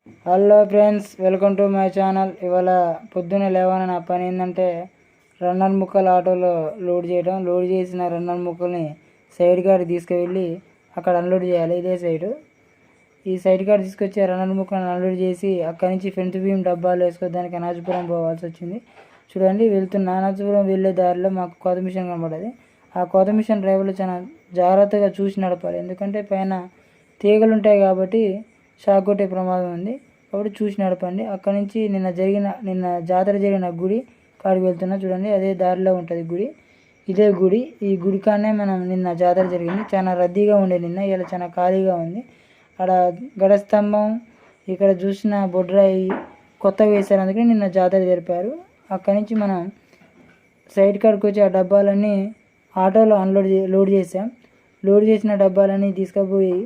Hello friends, welcome to my channel. ఇవాళ పొద్దున్నే లేవని నా పని ఏంటంటే రన్నర్ ముక్కలు ఆటోలో లోడ్ చేయడం. లోడ్ చేసిన రన్నర్ ముక్కల్ని సైడ్ కాడికి తీసుకువెళ్ళి అక్కడ అన్లోడ్ చేయాలి. ఇదే సైడు. ఈ సైడ్ కాడ తీసుకొచ్చి రన్నర్ ముక్కలను అన్లోడ్ చేసి అక్కడి నుంచి ఫ్రంట్ బీమ్ డబ్బాలు వేసుకోవడానికి అనాజపురం పోవాల్సి వచ్చింది. చూడండి, వెళ్తున్న అనాజపురం వెళ్ళే దారిలో మాకు కోత మిషన్ కనబడది. ఆ కోత మిషన్ డ్రైవర్లు చాలా జాగ్రత్తగా చూసి నడపాలి, ఎందుకంటే పైన తీగలు ఉంటాయి కాబట్టి షాక్ కొట్టే ప్రమాదం ఉంది. కాబట్టి చూసి నడపండి. అక్కడ నుంచి నిన్న జాతర జరిగిన గుడి కాడికి వెళ్తున్నా. చూడండి, అదే దారిలో ఉంటుంది గుడి. ఇదే గుడి. ఈ గుడి కాడనే మనం నిన్న జాతర జరిగింది. చాలా రద్దీగా ఉండే నిన్న. ఇలా చాలా ఖాళీగా ఉంది. అక్కడ గడస్తంభం, ఇక్కడ చూసిన బొడ్రాయి కొత్తగా వేశారు, అందుకని నిన్న జాతర జరిపారు. అక్కడి నుంచి మనం సైడ్ కాడికి వచ్చి ఆ డబ్బాలన్నీ ఆటోలో లోడ్ చేసాం. లోడ్ చేసిన డబ్బాలన్నీ తీసుకుపోయి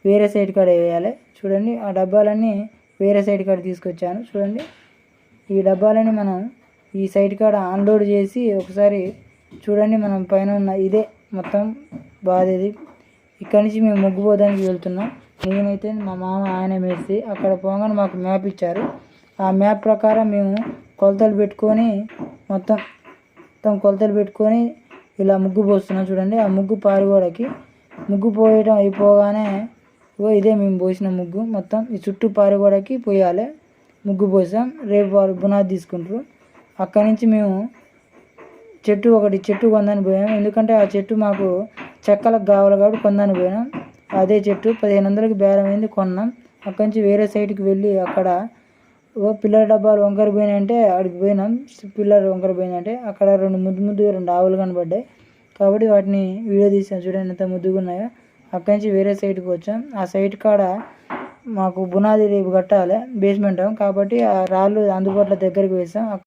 వేరే సైడ్ కాడ వేయాలి. చూడండి, ఆ డబ్బాలన్నీ వేరే సైడ్ కాడ తీసుకొచ్చాను. చూడండి, ఈ డబ్బాలని మనం ఈ సైడ్ కాడ అన్లోడ్ చేసి ఒకసారి చూడండి. మనం పైన ఉన్న ఇదే మొత్తం బాధేది. ఇక్కడి నుంచి మేము మొగ్గుపోదానికి వెళ్తున్నాం. నేనైతే మా మామ ఆయన మేసి అక్కడ పోగానే మాకు మ్యాప్ ఇచ్చారు. ఆ మ్యాప్ ప్రకారం మేము కొలతలు పెట్టుకొని మొత్తం కొలతలు పెట్టుకొని ఇలా ముగ్గు పోస్తున్నాం. చూడండి, ఆ ముగ్గు పారుగోడకి ముగ్గు పోయడం అయిపోగానే ఇదే మేము పోసిన ముగ్గు. మొత్తం ఈ చుట్టూ పారుగోడకి పోయాలి. ముగ్గు పోసాం. రేపు వారు బునాది తీసుకుంటారు. అక్కడి నుంచి మేము చెట్టు కొందని పోయాం, ఎందుకంటే ఆ చెట్టు మాకు చెక్కలకు కావాలి కాబట్టి కొందని పోయినాం. అదే చెట్టు 1500కి బేరం అయింది, కొన్నాం. అక్కడి నుంచి వేరే సైడ్కి వెళ్ళి అక్కడ పిల్లల డబ్బాలు వంకర పోయినాయంటే అక్కడికి పోయినాం. పిల్లలు వంకర పోయినాయంటే అక్కడ రెండు ఆవులు కనబడ్డాయి కాబట్టి వాటిని వీడియో తీసాం. చూడండి ఎంత ముద్దుగా ఉన్నాయో. అక్కడి నుంచి వేరే సైడ్కి వచ్చాం. ఆ సైడ్ కాడ మాకు బునాది రేపు కట్టాలి, బేస్మెంట్, కాబట్టి ఆ రాళ్ళు అందుబాటులో దగ్గరికి వేసాం.